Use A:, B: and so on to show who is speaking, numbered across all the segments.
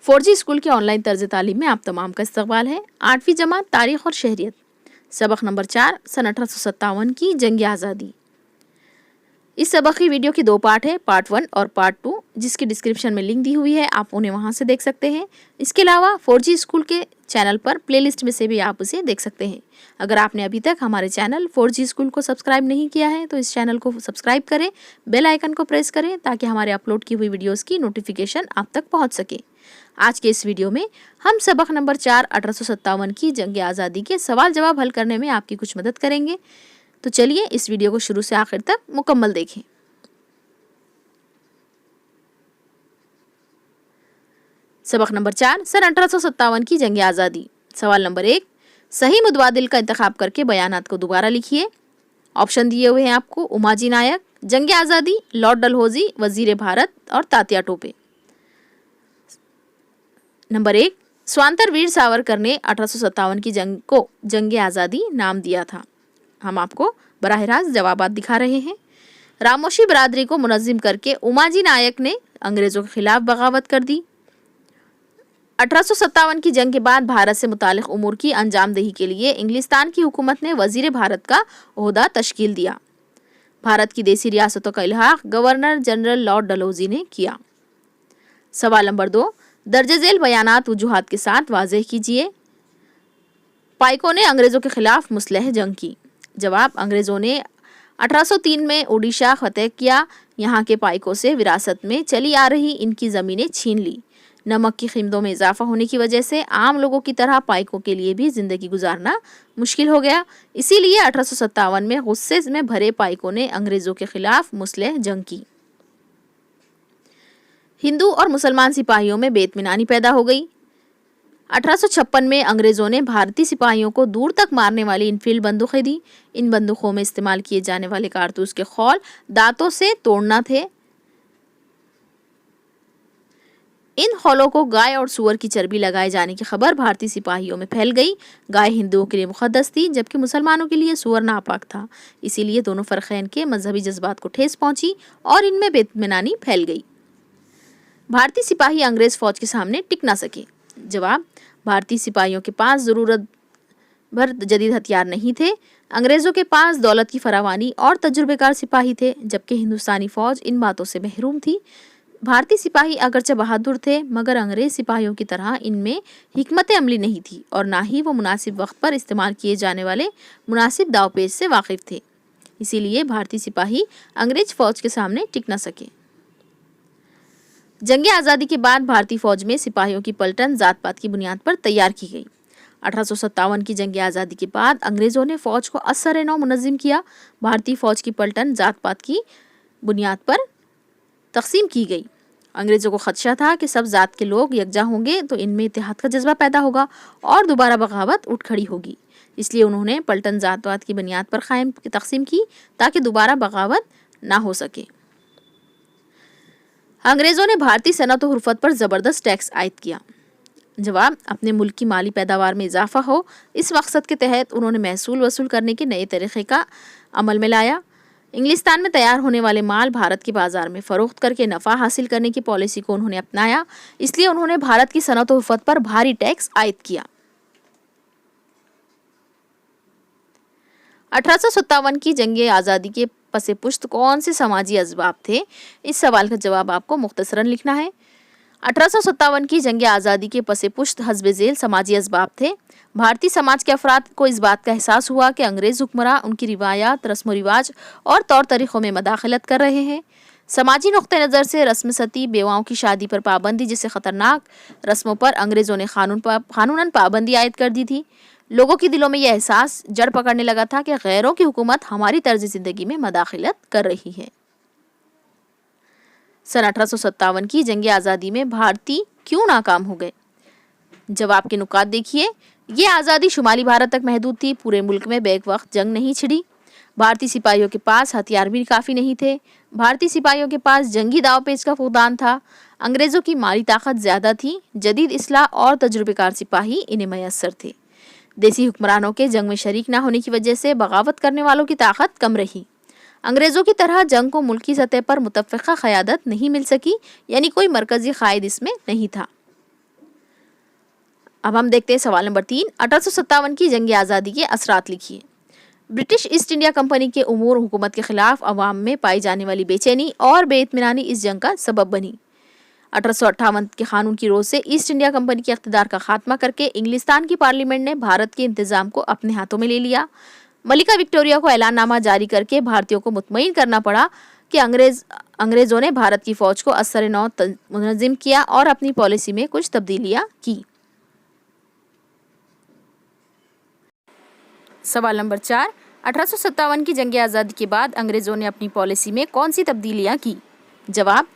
A: 4G school के online तर्ज तालीम में आप तमाम का इस्तकबाल है। 8वीं जमात तारीख और शहरियत, सबक नंबर 4, सन 1857 की जंग आज़ादी। इस सबक की वीडियो की 2 पार्ट है, पार्ट 1 और पार्ट 2, जिसकी डिस्क्रिप्शन में लिंक दी हुई है, आप उन्हें वहां से देख सकते हैं। इसके अलावा 4G स्कूल के चैनल पर प्लेलिस्ट में से भी आप उसे देख सकते हैं। अगर आपने अभी तक हमारे चैनल 4G स्कूल को सब्सक्राइब नहीं किया है तो इस चैनल को सब्सक्राइब करें, बेल आइकन को प्रेस करें ताकि हमारे अपलोड की हुई वीडियोस की नोटिफिकेशन आप तक पहुंच सके। आज के इस वीडियो में हम सबक नंबर 4, 1857 की जंग आज़ादी के सवाल जवाब हल करने में आपकी कुछ मदद करेंगे। तो चलिए इस वीडियो को शुरू से आखिर तक मुकम्मल देखें। सबक नंबर 4, सन 1857 की जंग आज़ादी। सवाल नंबर 1, सही मुतबादिल का इंतखाब करके बयानात को दोबारा लिखिए। ऑप्शन दिए हुए हैं आपको, उमाजी नायक, जंग आज़ादी, लॉर्ड डलहौजी, वजीर भारत और तात्या टोपे। नंबर 1, स्वातंत्र वीर सावरकर ने 1857 की जंग को जंग आज़ादी नाम दिया था। हम आपको बराह रास्त जवाबात दिखा रहे हैं। रामोशी बरादरी को मुनज़्ज़िम करके उमाजी नायक ने अंग्रेज़ों के खिलाफ बगावत कर दी। 1857 की जंग के बाद भारत से मुतालिक उमूर की अंजामदही के लिए इंग्लिस्तान की हुकूमत ने वजीर भारत का ओहदा तश्कील दिया। भारत की देसी रियासतों का इल्हाक गवर्नर जनरल लॉर्ड डलहौजी ने किया। सवाल नंबर 2, दर्ज झेल बयानात वजूहात के साथ वाज़ेह कीजिए। पाइकों ने अंग्रेज़ों के खिलाफ मुसलह जंग की। जवाब, अंग्रेज़ों ने 1803 में ओडिशा फतेह किया। यहाँ के पाइकों से विरासत में चली आ रही इनकी ज़मीनें छीन ली। नमक की कीमतों में इजाफा होने की वजह से आम लोगों की तरह पाइकों के लिए भी ज़िंदगी गुजारना मुश्किल हो गया। इसीलिए 1857 में गुस्से में भरे पाइकों ने अंग्रेज़ों के खिलाफ मुसलह जंग की। हिंदू और मुसलमान सिपाहियों में बेइत्मीनानी पैदा हो गई। 1856 में अंग्रेज़ों ने भारतीय सिपाहियों को दूर तक मारने वाली इनफील्ड बंदूकें दी। इन बंदूकों में इस्तेमाल किए जाने वाले कारतूस के खौल दांतों से तोड़ना थे। इन खौलों को गाय और सूअर की चर्बी लगाए जाने की खबर भारतीय सिपाहियों में फैल गई। गाय हिंदुओं के लिए मुक़द्दस थी, जबकि मुसलमानों के लिए सूअर नापाक था। इसीलिए दोनों फ़रक़ैन के मजहबी जज्बात को ठेस पहुंची और इनमें बेइत्मीनानी फैल गई। भारतीय सिपाही अंग्रेज़ फ़ौज के सामने टिक ना सके। जवाब, भारतीय सिपाहियों के पास ज़रूरत भर जदीद हथियार नहीं थे। अंग्रेज़ों के पास दौलत की फरावानी और तजुर्बेकार सिपाही थे, जबकि हिंदुस्तानी फ़ौज इन बातों से महरूम थी। भारतीय सिपाही अगरचे बहादुर थे, मगर अंग्रेज़ सिपाहियों की तरह इनमें हिकमत अमली नहीं थी और ना ही वो मुनासिब वक्त पर इस्तेमाल किए जाने वाले मुनासिब दावपेच से वाकिफ़ थे। इसीलिए भारतीय सिपाही अंग्रेज़ फ़ौज के सामने टिक न सके। जंग आज़ादी के बाद भारतीय फ़ौज में सिपाहियों की पलटन ज़ात पात की बुनियाद पर तैयार की गई। 1857 की जंग आज़ादी के बाद अंग्रेज़ों ने फ़ौज को असर-ए-नौ मुनज़्ज़िम किया। भारतीय फ़ौज की पलटन ज़ात पात की बुनियाद पर तक़सीम की गई। अंग्रेज़ों को ख़दशा था कि सब ज़ात के लोग यकजा होंगे तो इनमें इत्तेहाद का जज्बा पैदा होगा और दोबारा बगावत उठ खड़ी होगी। इसलिए उन्होंने पलटन ज़ात पात की बुनियाद पर तक़सीम की ताकि दोबारा बगावत ना हो सके। अंग्रेज़ों ने भारतीय सनअत और हुर्फत पर ज़बरदस्त टैक्स आयद किया। जवाब, अपने मुल्क की माली पैदावार में इजाफा हो, इस मकसद के तहत उन्होंने महसूल वसूल करने के नए तरीक़े का अमल में लाया। इंग्लिस्तान में तैयार होने वाले माल भारत के बाज़ार में फ़रोख्त करके नफ़ा हासिल करने की पॉलिसी को उन्होंने अपनाया। इसलिए उन्होंने भारत की सनअत और हुर्फत पर भारी टैक्स आयद किया। 1857 की जंग आज़ादी के पसे पुश्त कौन से समाजी असबाब थे? इस सवाल का जवाब आपको मुख्तसरन लिखना है। 1857 की जंग आज़ादी के पसे पुश्त हस्ब झेल समाजी असबाब थे। भारतीय समाज के अफराद को इस बात का एहसास हुआ कि अंग्रेज़ हुक्मरान उनकी रिवायात, रस्म व रिवाज और तौर तरीक़ों में मदाखलत कर रहे हैं। समाजी नुक्ते नज़र से रस्म सती, बेवाओं की शादी पर पाबंदी जैसे ख़तरनाक रस्मों पर अंग्रेज़ों ने क़ानूनन पाबंदी आयद कर दी थी। लोगों के दिलों में यह एहसास जड़ पकड़ने लगा था कि गैरों की हुकूमत हमारी तर्ज ज़िंदगी में मदाखलत कर रही है। सन 1857 की जंग आज़ादी में भारतीय क्यों नाकाम हो गए? जवाब के नुकात देखिए। ये आज़ादी शुमाली भारत तक महदूद थी, पूरे मुल्क में बैक वक्त जंग नहीं छिड़ी। भारतीय सिपाहियों के पास हथियार भी काफ़ी नहीं थे। भारतीय सिपाहियों के पास जंगी दावपेच का फुकदान था। अंग्रेज़ों की माली ताकत ज़्यादा थी। जदीद इस्लाह और तजुर्बेकार सिपाही इन्हें मैसर थे। देसी हुक्मरानों के जंग में शरीक ना होने की वजह से बगावत करने वालों की ताकत कम रही। अंग्रेज़ों की तरह जंग को मुल्की सतह पर मुतफ़्फ़िक़ा क़यादत नहीं मिल सकी, यानी कोई मरकज़ी क़ायद इसमें नहीं था। अब हम देखते हैं सवाल नंबर 3। 1857 की जंग आज़ादी के असरात लिखिए। ब्रिटिश ईस्ट इंडिया कंपनी के उमूर हुकूमत के खिलाफ अवाम में पाई जाने वाली बेचैनी और बेइत्मीनानी इस जंग का सबब बनी। 1858 के कानून की रोज से ईस्ट इंडिया कंपनी के इख्तिदार का खात्मा करके इंग्लिस्तान की पार्लियामेंट ने भारत के इंतजाम को अपने हाथों में ले लिया। मलिका विक्टोरिया को ऐलाननामा जारी करके भारतीयों को मुतमईन करना पड़ा कि अंग्रेजों ने भारत की फौज को असर नौ मुनज़्ज़म किया और अपनी पॉलिसी में कुछ तब्दीलियां की। सवाल नंबर 4। 1857 की जंग आज़ादी के बाद अंग्रेजों ने अपनी पॉलिसी में कौन सी तब्दीलियां की? जवाब,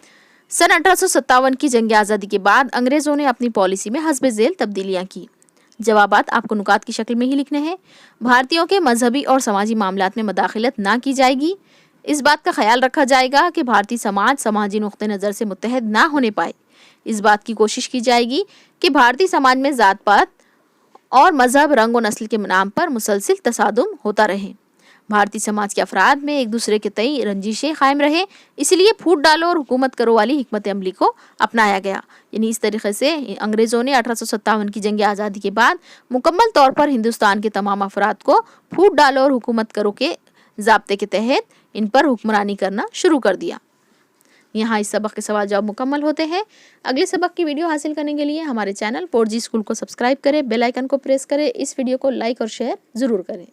A: सन 1857 की जंग आज़ादी के बाद अंग्रेजों ने अपनी पॉलिसी में हस्बे झेल तब्दीलियां की। जवाबात आपको नुकात की शक्ल में ही लिखने हैं। भारतीयों के मजहबी और समाजी मामलात में मदाखिलत ना की जाएगी। इस बात का ख्याल रखा जाएगा कि भारतीय समाज समाजी नुक्ते नज़र से मुत्तहद ना होने पाए। इस बात की कोशिश की जाएगी कि भारतीय समाज में ज़ात पात और मजहब, रंग और नस्ल के नाम पर मुसलसिल तसादुम होता रहे। भारतीय समाज के अफराद में एक दूसरे के तई रंजिशें कायम रहे, इसलिए फूट डालो और हुकूमत करो वाली हिकमत अमली को अपनाया गया। यानी इस तरीके से अंग्रेज़ों ने 1857 की जंग आज़ादी के बाद मुकम्मल तौर पर हिंदुस्तान के तमाम अफराद को फूट डालो और हुकूमत करो के ज़ाब्ते के तहत इन पर हुक्मरानी करना शुरू कर दिया। यहाँ इस सबक के सवाल जवाब मुकम्मल होते हैं। अगले सबक की वीडियो हासिल करने के लिए हमारे चैनल 4G स्कूल को सब्सक्राइब करें, बेल आइकन को प्रेस करें, इस वीडियो को लाइक और शेयर ज़रूर करें।